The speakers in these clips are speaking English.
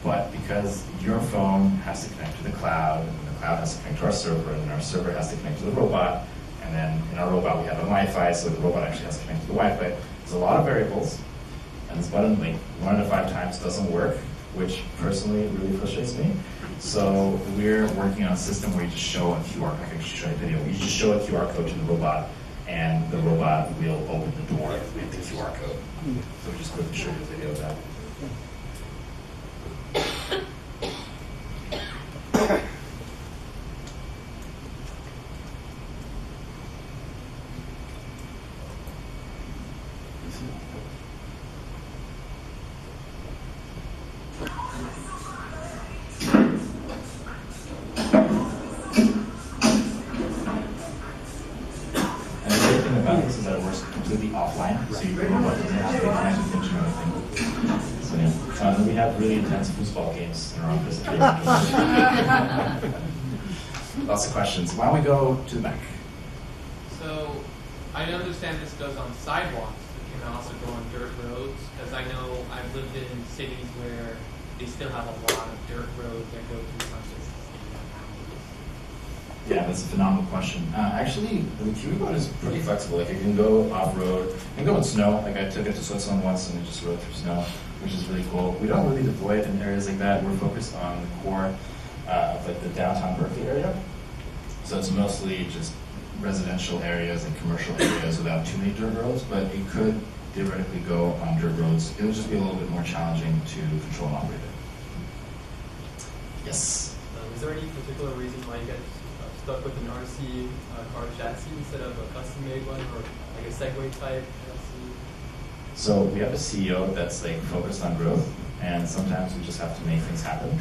but because your phone has to connect to the cloud, and the cloud has to connect to our server, and then our server has to connect to the robot, and then in our robot we have a Wi-Fi, so the robot actually has to connect to the Wi-Fi. There's a lot of variables, and this button like 1 out of 5 times doesn't work, which personally really frustrates me. So we're working on a system where you just show a QR code. I can show you a video. You just show a QR code to the robot, and the robot will open the door with the QR code. So we just quickly show you a video of that. We have really intense foosball games in our office. Lots of questions. Why don't we go to the back? So, I understand this goes on sidewalks. It can also go on dirt roads, because I know I've lived in cities where they still have a lot of dirt roads that go through some places. Yeah, that's a phenomenal question. Actually, the KiwiBot is pretty flexible. Like, it can go off-road. It can go in snow. Like, I took it to Switzerland once, and it just rode through snow, which is really cool. We don't really deploy it in areas like that. We're focused on the core of like the downtown Berkeley area. So it's mostly just residential areas and commercial areas without too many dirt roads, but it could theoretically go on dirt roads. It would just be a little bit more challenging to control and operate it. Yes? Is there any particular reason why you guys stuck with an RC car chassis instead of a custom-made one, or like a Segway type chassis? So we have a CEO that's like focused on growth, and sometimes we just have to make things happen.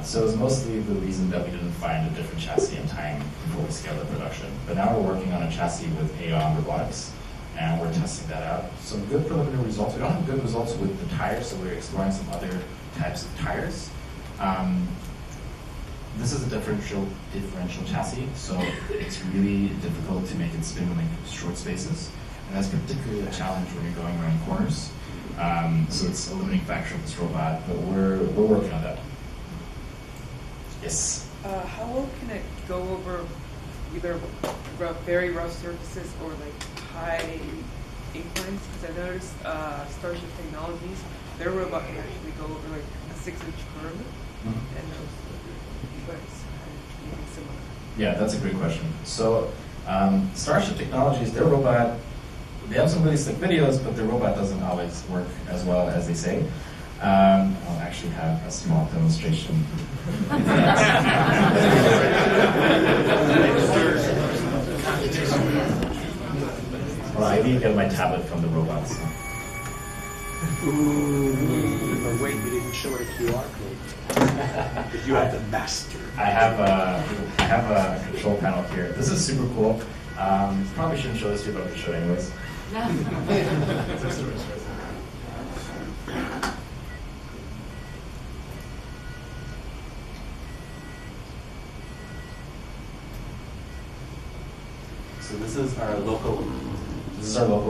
So it's mostly the reason that we didn't find a different chassis in time before we scaled the production. But now we're working on a chassis with AON Robotics, and we're testing that out. Some good preliminary results. We don't have good results with the tires, so we're exploring some other types of tires. This is a differential chassis, so it's really difficult to make it spin in like short spaces. And that's particularly a challenge when you're going around corners. So it's a limiting factor of this robot, but we're working on that. Yes? How well can it go over either very rough surfaces or like high inclines? Because I noticed Starship Technologies, their robot can actually go over like a 6-inch curve, and those similar. Yeah, that's a great question. So Starship Technologies, their robot, they have some really slick videos, but their robot doesn't always work as well as they say. I'll actually have a small demonstration. Well, I didn't get my tablet from the robot. So. But wait, you didn't show it a QR code. Because you have the master. I have a control panel here. This is super cool. Probably shouldn't show this to you, but I'm going to show it anyways. So this is our local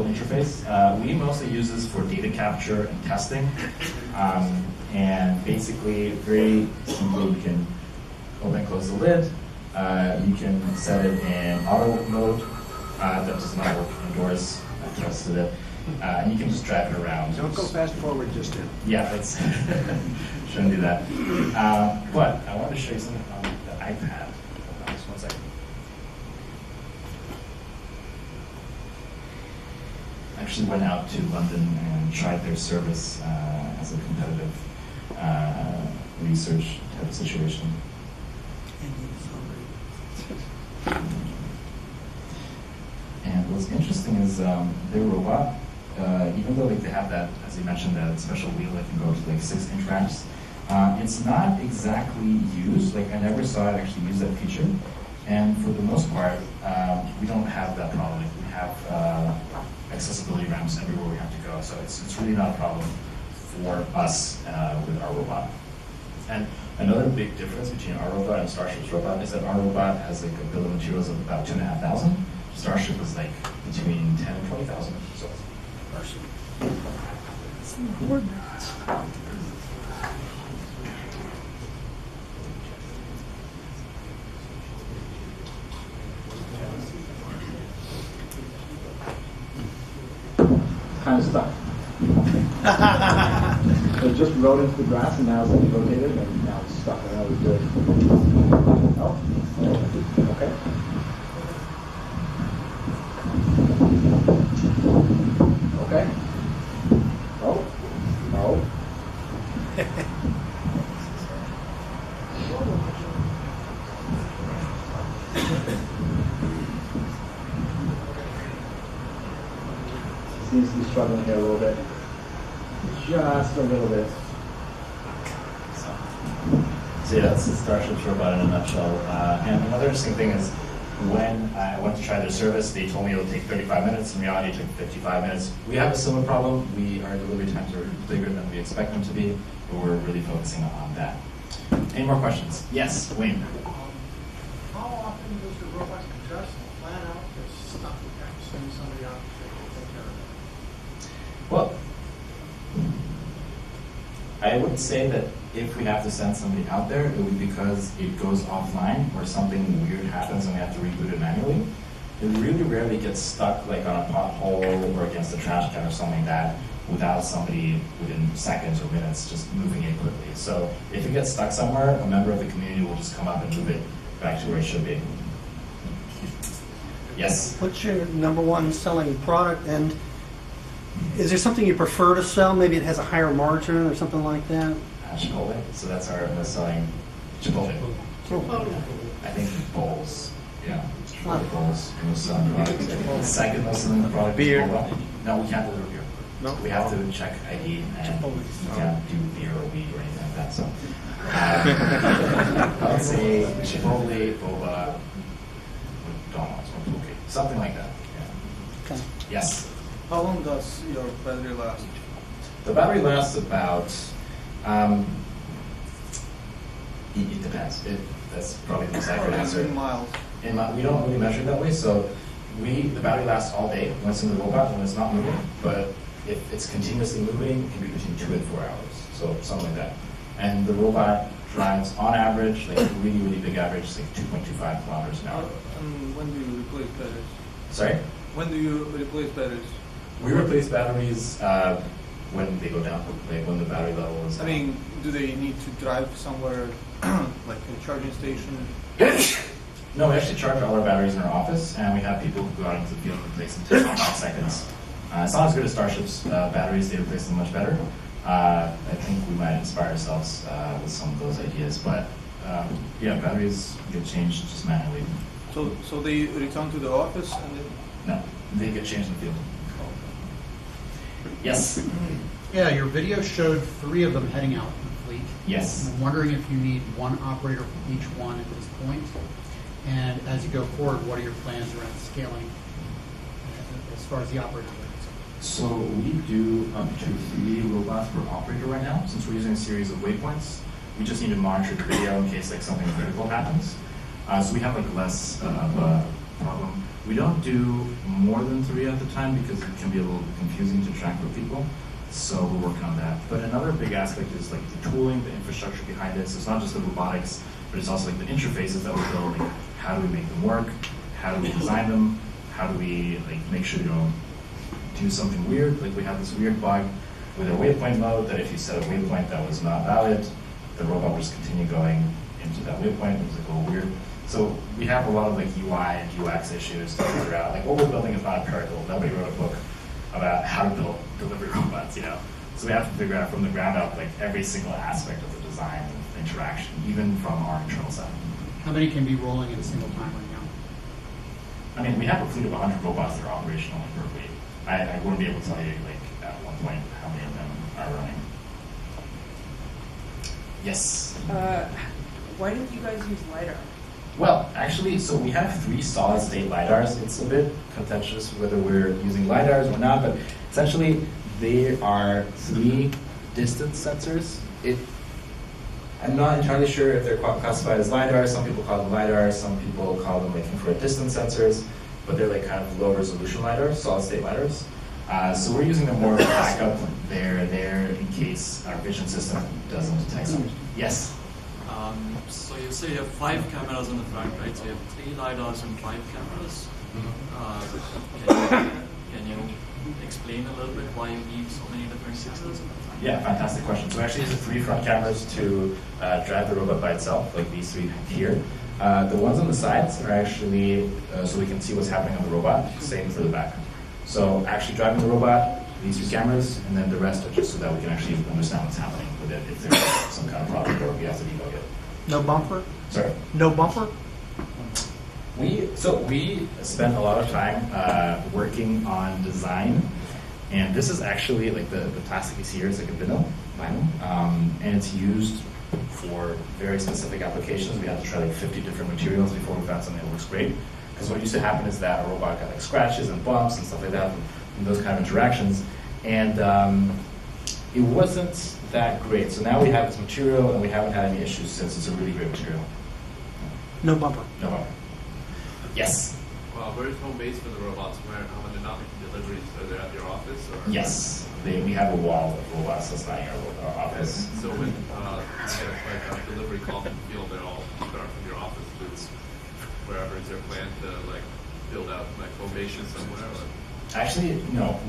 interface. We mostly use this for data capture and testing. And basically, very simply, we can open and close the lid. You can set it in auto mode. That does not work indoors. I tested it. And you can just drag it around. Don't go fast forward just yet. Yeah, that's shouldn't do that. But I wanted to show you something on the iPad. Hold on, just 1 second. I actually went out to London and tried their service as a competitive research type of situation. And what's interesting is their robot, even though they have that, as you mentioned, that special wheel that can go to like 6-inch ramps, it's not exactly used. Like I never saw it actually use that feature. And for the most part, we don't have that problem. Like, we have accessibility ramps everywhere we have to go. So it's really not a problem for us with our robot. And another big difference between our robot and Starship's robot is that our robot has like a bill of materials of about 2,500. Starship is like between 10 and 20,000. So Starship. kind of stuck. So it just rode into the grass, and now it's rotated, and now it's stuck. And that was good. Oh, okay. Okay. Oh, oh. Seems to be struggling here a little bit. Just a little bit. So yeah, that's the Starship's robot in a nutshell. And another interesting thing is when I went to try their service, they told me it would take 35 minutes. In reality, it took 55 minutes. We have a similar problem. Our delivery times are bigger than we expect them to be, but we're really focusing on that. Any more questions? Yes, Wayne. How often does the robot just flat out just stop? You have to send somebody out to take care of it. Well, I would say that if we have to send somebody out there, it would be because it goes offline or something weird happens and we have to reboot it manually. It really rarely gets stuck like on a pothole or against a trash can or something like that without somebody within seconds or minutes just moving it quickly. So if it gets stuck somewhere, a member of the community will just come up and move it back to where it should be. Yes? What's your number one selling product, and is there something you prefer to sell? Maybe it has a higher margin or something like that? Chipotle. So that's our most selling Chipotle. I think bowls. Yeah. Chipotle bowls. Most selling product. The second most selling product Beer. is boba. No, we can't deliver beer. No? We have to check ID and we can't do beer or weed or anything like that. So I would say Chipotle, boba, McDonald's, okay, something like that. Yeah. Okay. Yes. How long does your battery last? The battery lasts about. It depends. That's probably the most accurate answer. In miles. We don't really measure it that way. So the battery lasts all day when it's in the robot when it's not moving. But if it's continuously moving, it can be between 2 and 4 hours. So something like that. And the robot drives on average, like really, really big average, like 2.25 kilometers an hour. When do you replace batteries? Sorry? When do you replace batteries? We replace batteries when they go down, like when the battery level is down. I mean, do they need to drive somewhere, like a charging station? No, we actually charge all our batteries in our office, and we have people who go out into the field and replace them in 5 seconds. It's not as good as Starship's batteries. They replace them much better. I think we might inspire ourselves with some of those ideas, but yeah, batteries get changed just manually. So they return to the office and then? No, they get changed in the field. Yes. Yeah, your video showed 3 of them heading out in the fleet. Yes. I'm wondering if you need one operator for each one at this point. And as you go forward, what are your plans around scaling as far as the operator goes? So we do up to 3 robots per operator right now. Since we're using a series of waypoints, we just need to monitor the video in case like something critical happens. So we have like less of a problem. We don't do more than 3 at the time because it can be a little confusing to track for people. So we're working on that. But another big aspect is like the tooling, the infrastructure behind it. So it's not just the robotics, but it's also like the interfaces that we're building. How do we make them work? How do we design them? How do we like make sure you don't do something weird? Like we have this weird bug with our waypoint mode that if you set a waypoint that was not valid, the robot will just continue going into that waypoint. It was like a little weird. So we have a lot of like UI and UX issues to figure out. Like what we're building is not empirical. Nobody wrote a book about how to build delivery robots, you know. So we have to figure out from the ground up like every single aspect of the design and interaction, even from our internal side. How many can be rolling at a single time right now? I mean, we have a fleet of 100 robots that are operational per week. I wouldn't be able to tell you like at one point how many of them are running. Yes. Why didn't you guys use LiDAR? Well, actually, so we have 3 solid-state LiDARs. It's a bit contentious whether we're using LiDARs or not, but essentially they are 3 distance sensors. I'm not entirely sure if they're classified as LiDARs. Some people call them LiDARs, some people call them like infrared distance sensors, but they're like kind of low-resolution LiDARs, solid-state LiDARs. So we're using them more as a backup. They're there in case our vision system doesn't detect something. Yes? So you say you have 5 cameras in the front, right? So you have 3 LiDARs and 5 cameras. Can you explain a little bit why you need so many different systems? Yeah, fantastic question. So we actually use the 3 front cameras to drive the robot by itself, like these 3 here. The ones on the sides are actually so we can see what's happening on the robot, same for the back. So actually driving the robot, these 2 cameras, and then the rest are just so that we can actually understand what's happening with it if there's some kind of problem or we have to debug it. No bumper? Sorry? No bumper? We spent a lot of time working on design, and this is actually like the plastic you see here is like a vinyl, and it's used for very specific applications. We had to try like 50 different materials before we found something that works great. Because what used to happen is that a robot got like scratches and bumps and stuff like that from those kind of interactions, and it wasn't that great. So now we have this material, and we haven't had any issues since. It's a really great material. No bumper. No bumper. Yes. Well, where's home base for the robots? When they're not making deliveries, are they at your office? Or? Yes. We have a wall of robots that's not in our office. So when you get like a delivery call from the field, they're all start from your office to wherever. Is there a plan to like build out like home bases somewhere? Or? Actually, no.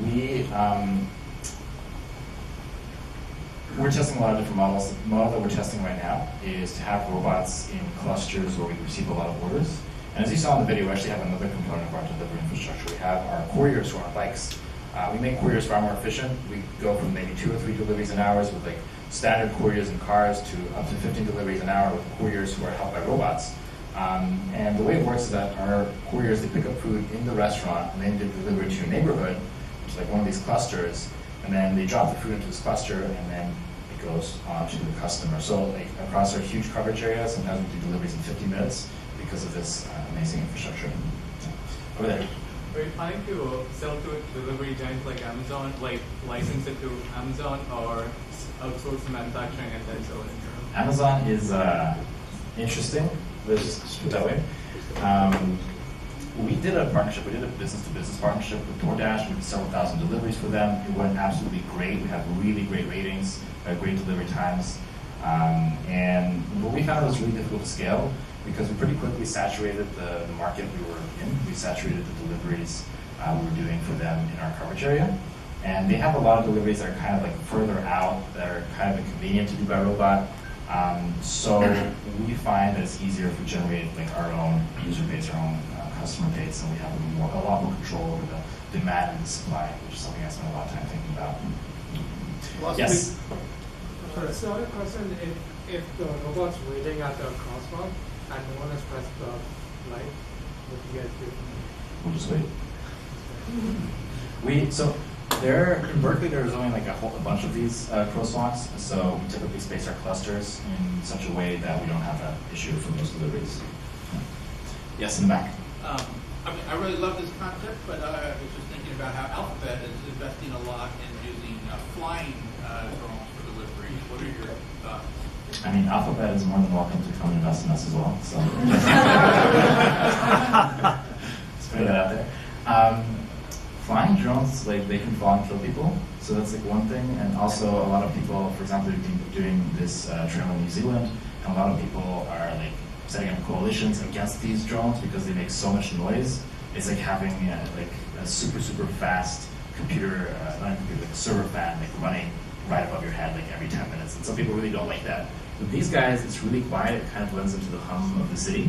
We're testing a lot of different models. The model that we're testing right now is to have robots in clusters where we receive a lot of orders. And as you saw in the video, we actually have another component of our delivery infrastructure. We have our couriers who are on bikes. We make couriers far more efficient. We go from maybe 2 or 3 deliveries an hour with like standard couriers in cars to up to 15 deliveries an hour with couriers who are helped by robots. And the way it works is that our couriers, they pick up food in the restaurant and then they deliver it to your neighborhood, which is like one of these clusters, and then they drop the food into this cluster and then it goes on to the customer. So like across our huge coverage area, sometimes we do deliveries in 50 minutes because of this amazing infrastructure. Over there. Are you planning to sell to delivery giants like Amazon, like license it to Amazon, or outsource the manufacturing and then sell it internally? Amazon is interesting. Let's just put it that way. We did a partnership. We did a business-to-business partnership with DoorDash. We did several thousand deliveries for them. It went absolutely great. We had really great ratings, great delivery times. And what we found was really difficult to scale because we pretty quickly saturated the market we were in. We saturated the deliveries we were doing for them in our coverage area. And they have a lot of deliveries that are kind of like further out, that are kind of inconvenient to do by robot. So we find that it's easier if we generate like our own user base, our own customer base, and we have a lot more control over the demand and the supply, which is something I spent a lot of time thinking about. Yes? So I have a question, if the robot's waiting at the crosswalk and no one has pressed the light, what do you guys do? We'll just wait. So in Berkeley, there's only like a bunch of these crosswalks, so we typically space our clusters in such a way that we don't have that issue for most deliveries. Yes, in the back. I mean, I really love this concept, but I was just thinking about how Alphabet is investing a lot in using flying drones for deliveries. What are your thoughts? I mean, Alphabet is more than welcome to come invest in us as well. So let's put that out there. Flying drones, like they can fly and kill people, so that's like one thing. And also, a lot of people, for example, have been doing this trail in New Zealand, and a lot of people are like setting up coalitions against these drones because they make so much noise. It's like having like a super fast computer, not a computer, like a server fan, like running right above your head like every 10 minutes. And some people really don't like that. With these guys, it's really quiet. It kind of blends into the hum of the city.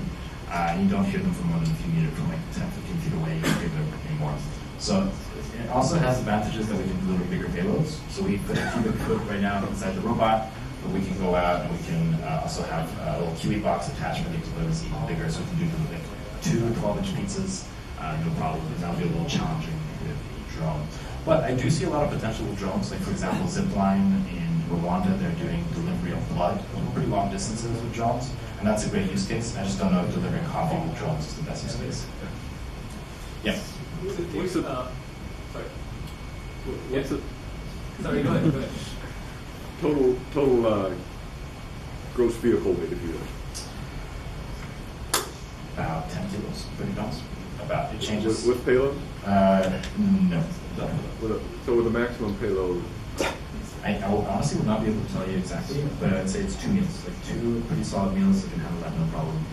And you don't hear them for more than a few meters, from like 10, 15 feet away. You don't hear them anymore. So it also has advantages that we can deliver bigger payloads. So we put a cubic foot right now inside the robot, but we can go out and we can also have a little KiwiBot attachment that delivers even bigger. So we can do like 2 12-inch pizzas, no problem. That would be a little challenging with a drone. But I do see a lot of potential with drones. Like for example, Zipline in Rwanda, they're doing delivery of blood over pretty long distances with drones, and that's a great use case. I just don't know if delivering coffee with drones is the best use case. Yeah. What's the sorry? What's the sorry? Go ahead. Total gross vehicle weight, if you will? About 10 kilos, 30 pounds. About it changes. With payload? No. So with a maximum payload? I honestly would not be able to tell you exactly, but I'd say it's 2 meals, like 2 pretty solid meals that can handle that no problem.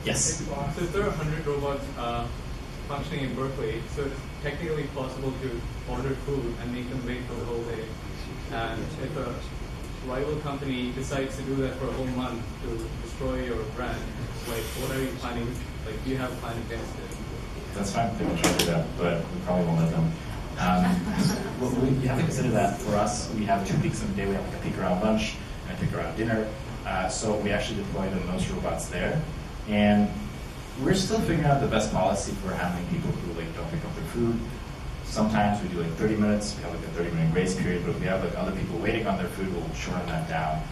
Yes. So if there are 100 robots functioning in Berkeley, so it's technically possible to order food and make them wait for the whole day. And if a rival company decides to do that for a whole month to destroy your brand, like, what are you planning? Like, do you have a plan against it? That's fine. They can try to do that, but we probably won't let them. You have to consider that for us, we have 2 peaks in the day. We have like a peak around lunch and a peak around dinner. So we actually deploy the most robots there. And we're still figuring out the best policy for handling people who like don't pick up their food. Sometimes we do like 30 minutes. We have like a 30-minute grace period. But if we have like other people waiting on their food, we'll shorten that down.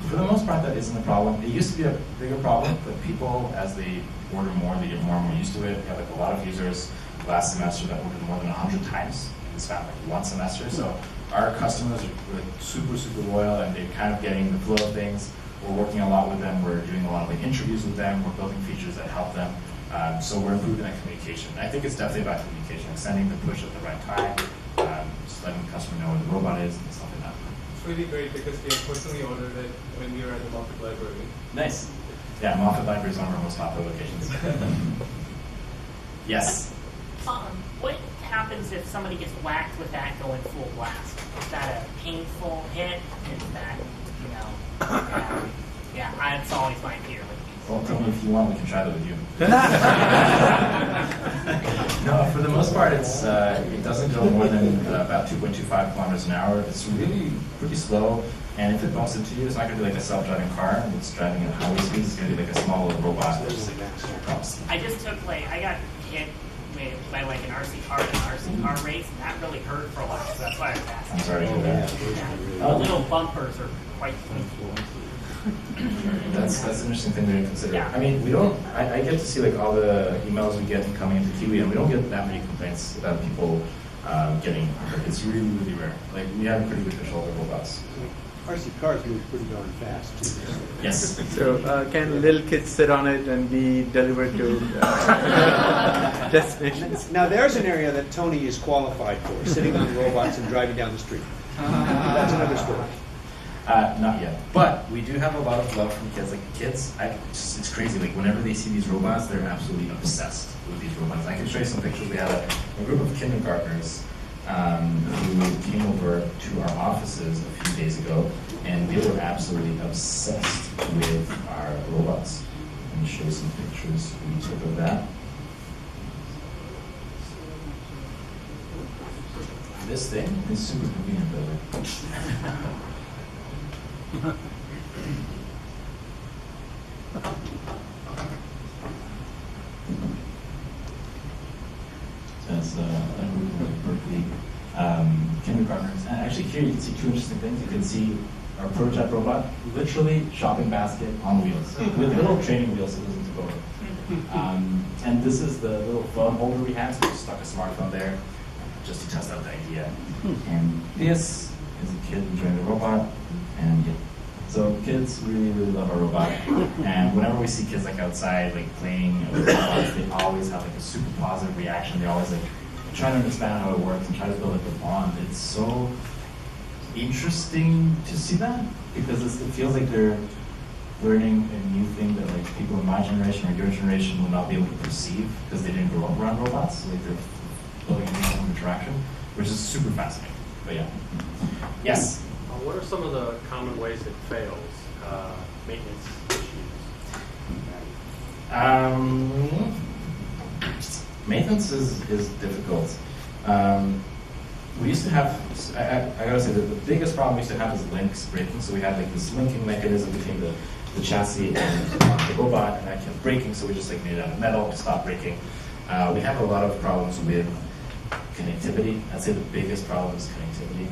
For the most part, that isn't a problem. It used to be a bigger problem, but people, as they order more, they get more and more used to it. We have like a lot of users last semester that ordered more than 100 times in the span of like 1 semester. So our customers are like super, super loyal, and they're kind of getting the flow of things. We're working a lot with them. We're doing a lot of like interviews with them. We're building features that help them. So we're improving that communication. I think it's definitely about communication, like sending the push at the right time, just letting the customer know where the robot is and stuff like that. It's really great because we have personally ordered it when we were at the Moffett Library. Nice. Yeah, Moffett Library is one of our most popular locations. Yes? What happens if somebody gets whacked with that going full blast? Is that a painful hit? Is that, you know, yeah, that's always my fear with these. Well, tell me if you want, we can try that with you. No, for the most part, it doesn't go more than about 2.25 kilometers an hour. It's really pretty slow, and if it bumps into you, it's not going to be like a self-driving car. It's driving at highway speeds. It's going to be like a small little robot that just like bumps. I just took I got hit by like an RC car in an RC car race, and that really hurt for a while. So that's why I was asking. I'm sorry to hear that. The little bumpers are quite painful. That's an interesting thing to consider. Yeah. I mean, we don't. I get to see like all the emails we get coming into Kiwi, and we don't get that many complaints about people getting hurt. It's really, really rare. Like we have pretty good control of the robots. RC cars move pretty darn fast, too. Yes. So can little kids sit on it and be delivered to destinations? Now, there's an area that Tony is qualified for, sitting on robots and driving down the street. That's another story. Not yet. But we do have a lot of love from kids. Like kids, it's crazy. Like whenever they see these robots, they're absolutely obsessed with these robots. I can show you some pictures. We had a group of kindergartners who came over to our offices a few days ago, and they were absolutely obsessed with our robots. Let me show you some pictures we took of that. This thing is super convenient, though. That's a group of Berkeley kindergartners. And actually here you can see 2 interesting things. You can see our prototype robot, literally shopping basket on wheels, with little training wheels so it doesn't tip over. And this is the little phone holder we had, so we stuck a smartphone there just to test out the idea. And this is a kid enjoying the robot, and yeah. So kids really, really love our robot, and whenever we see kids like outside, like playing with robots, they always have like a super positive reaction. They always like try to understand how it works and try to build like a bond. It's so interesting to see that because it feels like they're learning a new thing that like people in my generation or your generation will not be able to perceive because they didn't grow up around robots. Like they're building a new form of interaction, which is super fascinating. But yeah, yes. What are some of the common ways it fails? Maintenance issues? Maintenance is difficult. We used to have, I gotta say, the biggest problem we used to have is links breaking. So we had like this linking mechanism between the chassis and the robot, and that kept breaking. So we just like made it out of metal to stop breaking. We have a lot of problems with connectivity. I'd say the biggest problem is connectivity.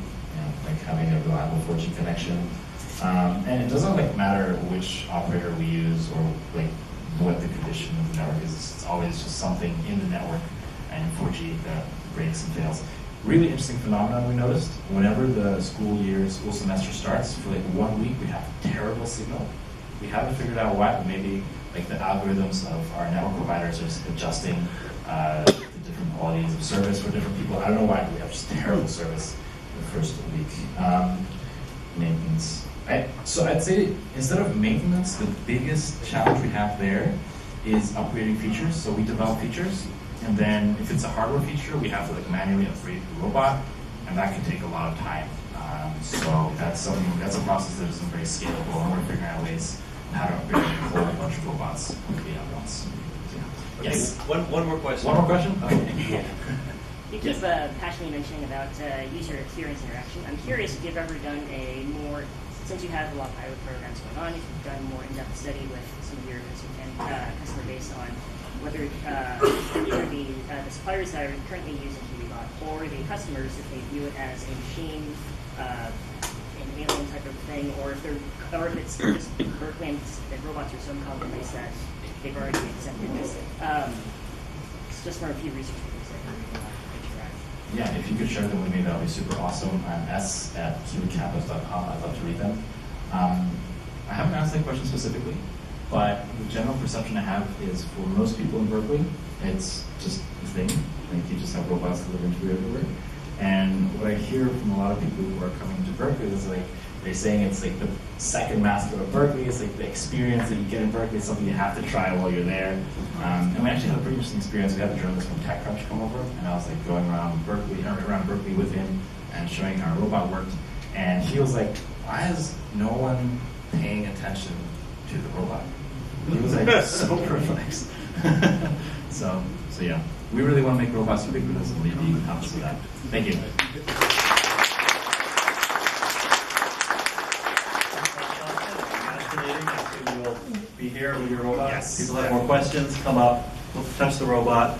Like having a reliable 4G connection. And it doesn't like matter which operator we use or like what the condition of the network is. It's always just something in the network and 4G that breaks and fails. Really interesting phenomenon we noticed. Whenever the school semester starts, for like 1 week we have terrible signal. We haven't figured out why, but maybe like the algorithms of our network providers are adjusting the different qualities of service for different people. I don't know why, but we have just terrible service the first week. Maintenance. So I'd say instead of maintenance, the biggest challenge we have there is upgrading features. So we develop features, And then if it's a hardware feature, we have to like manually upgrade the robot, and that can take a lot of time. So that's a process that isn't very scalable, and we're figuring out ways on how to upgrade a whole bunch of robots quickly at once. Okay, Yes. One more question. One more question? Okay. You keep passionately mentioning about user experience interaction. I'm curious if you've ever done a more, since you have a lot of pilot programs going on, if you've done more in-depth study with some of your customer base on whether either the suppliers that are currently using KiwiBot or the customers, if they view it as a machine, an alien type of thing, or if it's just Berkeley and that robots are so commonplace that they've already accepted this. It's just from a few research papers that interact. Yeah, if you could share them with me, that would be super awesome. I'm s@kiwicampus.com. I'd love to read them. I haven't asked that question specifically, but the general perception I have is for most people in Berkeley, it's just a thing. Like you just have robots delivering to you everywhere. And what I hear from a lot of people who are coming to Berkeley is like, they're saying it's like the second master of Berkeley. It's like the experience that you get in Berkeley is something you have to try while you're there. And we actually had a pretty interesting experience. We had a journalist from TechCrunch come over, and I was like going around Berkeley with him and showing how our robot worked. And he was like, "Why is no one paying attention to the robot?" He was like so perplexed. so yeah, we really want to make robots ubiquitous, and maybe you can help us with that. Thank you. You will be here with your robot. Yes. People have more questions, come up, touch the robot.